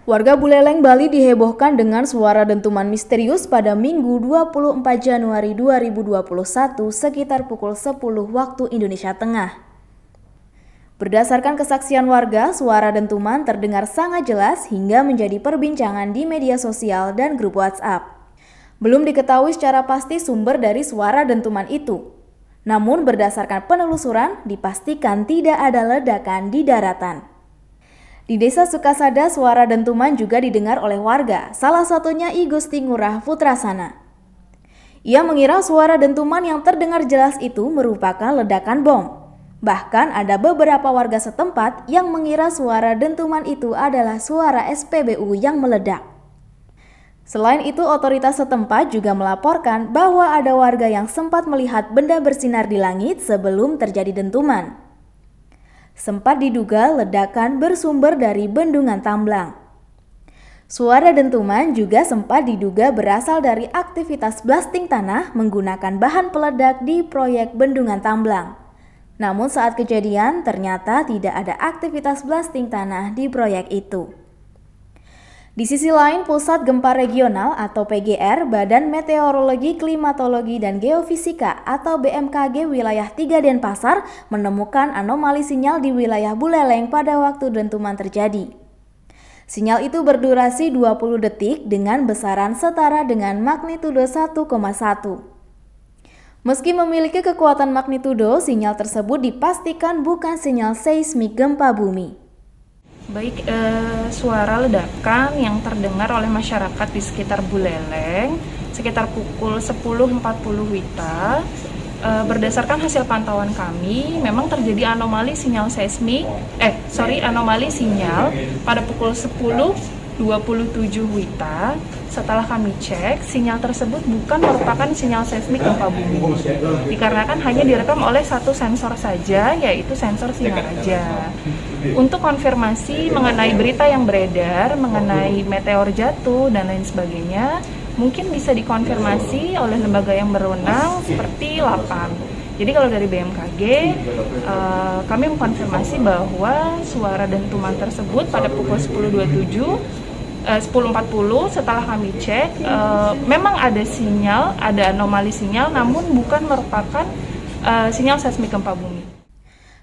Warga Buleleng, Bali dihebohkan dengan suara dentuman misterius pada Minggu 24 Januari 2021 sekitar pukul 10 waktu Indonesia Tengah. Berdasarkan kesaksian warga, suara dentuman terdengar sangat jelas hingga menjadi perbincangan di media sosial dan grup WhatsApp. Belum diketahui secara pasti sumber dari suara dentuman itu. Namun berdasarkan penelusuran, dipastikan tidak ada ledakan di daratan. Di Desa Sukasada, suara dentuman juga didengar oleh warga, salah satunya I Gusti Ngurah Putrasana. Ia mengira suara dentuman yang terdengar jelas itu merupakan ledakan bom. Bahkan ada beberapa warga setempat yang mengira suara dentuman itu adalah suara SPBU yang meledak. Selain itu, otoritas setempat juga melaporkan bahwa ada warga yang sempat melihat benda bersinar di langit sebelum terjadi dentuman. Sempat diduga ledakan bersumber dari bendungan tambang. Suara dentuman juga sempat diduga berasal dari aktivitas blasting tanah menggunakan bahan peledak di proyek bendungan tambang. Namun saat kejadian ternyata tidak ada aktivitas blasting tanah di proyek itu. Di sisi lain, Pusat Gempa Regional atau PGR, Badan Meteorologi, Klimatologi, dan Geofisika atau BMKG wilayah 3 Denpasar menemukan anomali sinyal di wilayah Buleleng pada waktu dentuman terjadi. Sinyal itu berdurasi 20 detik dengan besaran setara dengan magnitudo 1,1. Meski memiliki kekuatan magnitudo, sinyal tersebut dipastikan bukan sinyal seismik gempa bumi. Baik, suara ledakan yang terdengar oleh masyarakat di sekitar Buleleng sekitar pukul 10.40 WITA. Berdasarkan hasil pantauan kami, memang terjadi anomali sinyal sinyal pada pukul 10.27 WITA. Setelah kami cek, sinyal tersebut bukan merupakan sinyal seismik gempa bumi, dikarenakan hanya direkam oleh satu sensor saja, yaitu sensor sinyal aja. Untuk konfirmasi mengenai berita yang beredar, mengenai meteor jatuh dan lain sebagainya, mungkin bisa dikonfirmasi oleh lembaga yang berwenang seperti LAPAM. Jadi kalau dari BMKG, kami mengkonfirmasi bahwa suara dentuman tersebut pada pukul 10.40 setelah kami cek, memang ada sinyal, ada anomali sinyal, namun bukan merupakan sinyal seismik gempa bumi.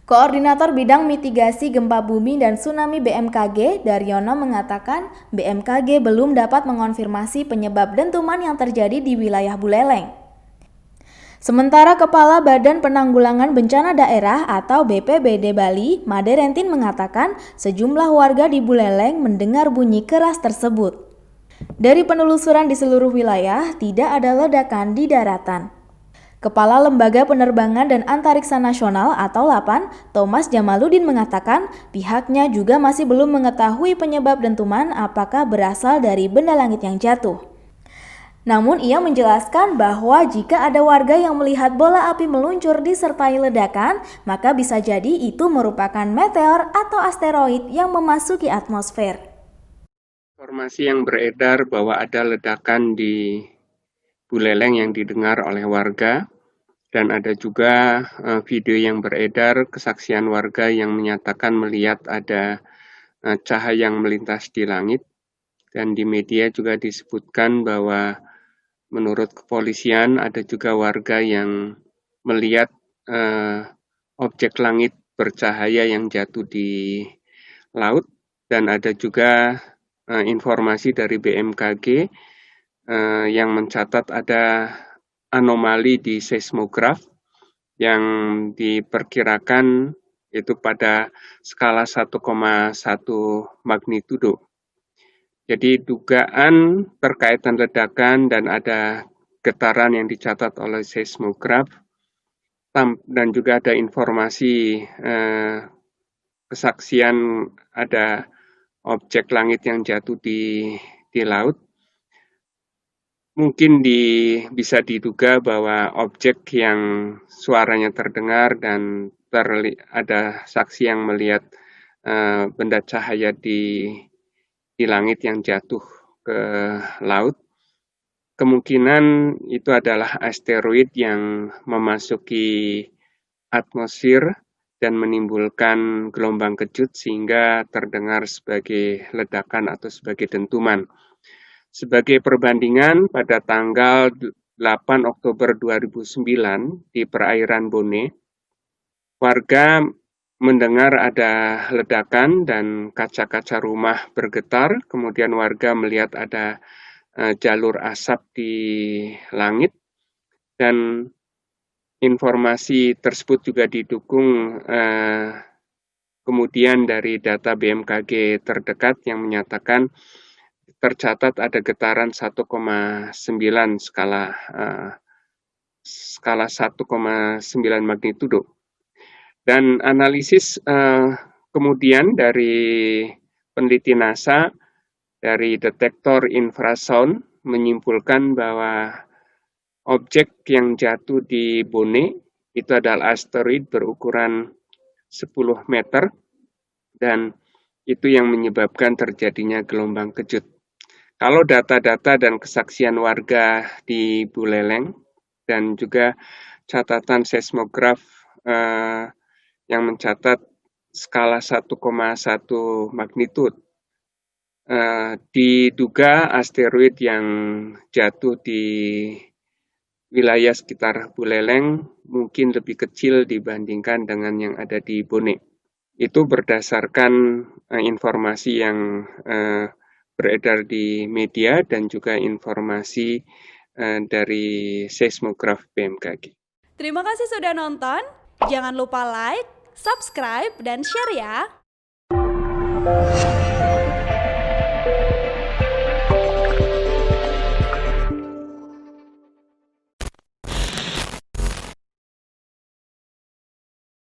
Koordinator Bidang Mitigasi Gempa Bumi dan Tsunami BMKG, Daryono mengatakan BMKG belum dapat mengonfirmasi penyebab dentuman yang terjadi di wilayah Buleleng. Sementara Kepala Badan Penanggulangan Bencana Daerah atau BPBD Bali, Made Rentin mengatakan sejumlah warga di Buleleng mendengar bunyi keras tersebut. Dari penelusuran di seluruh wilayah, tidak ada ledakan di daratan. Kepala Lembaga Penerbangan dan Antariksa Nasional atau LAPAN, Thomas Jamaludin mengatakan pihaknya juga masih belum mengetahui penyebab dentuman apakah berasal dari benda langit yang jatuh. Namun ia menjelaskan bahwa jika ada warga yang melihat bola api meluncur disertai ledakan, maka bisa jadi itu merupakan meteor atau asteroid yang memasuki atmosfer. Informasi yang beredar bahwa ada ledakan di Buleleng yang didengar oleh warga, dan ada juga video yang beredar kesaksian warga yang menyatakan melihat ada cahaya yang melintas di langit, dan di media juga disebutkan bahwa menurut kepolisian ada juga warga yang melihat objek langit bercahaya yang jatuh di laut, dan ada juga informasi dari BMKG yang mencatat ada anomali di seismograf yang diperkirakan itu pada skala 1,1 magnitudo. Jadi dugaan berkaitan ledakan dan ada getaran yang dicatat oleh seismograf, dan juga ada informasi kesaksian ada objek langit yang jatuh di laut. Mungkin bisa diduga bahwa objek yang suaranya terdengar dan ada saksi yang melihat benda cahaya di langit yang jatuh ke laut, kemungkinan itu adalah asteroid yang memasuki atmosfer dan menimbulkan gelombang kejut sehingga terdengar sebagai ledakan atau sebagai dentuman. Sebagai perbandingan, pada tanggal 8 Oktober 2009 di perairan Bone, warga mendengar ada ledakan dan kaca-kaca rumah bergetar, kemudian warga melihat ada jalur asap di langit, dan informasi tersebut juga didukung kemudian dari data BMKG terdekat yang menyatakan tercatat ada getaran 1,9 skala 1,9 magnitudo. Dan analisis kemudian dari peneliti NASA dari detektor infrasound menyimpulkan bahwa objek yang jatuh di Bone itu adalah asteroid berukuran 10 meter dan itu yang menyebabkan terjadinya gelombang kejut. Kalau data-data dan kesaksian warga di Buleleng dan juga catatan seismograf yang mencatat skala 1,1 magnitudo, diduga asteroid yang jatuh di wilayah sekitar Buleleng mungkin lebih kecil dibandingkan dengan yang ada di Bone. Itu berdasarkan informasi yang beredar di media dan juga informasi dari seismograf BMKG. Terima kasih sudah nonton. Jangan lupa like, subscribe, dan share ya.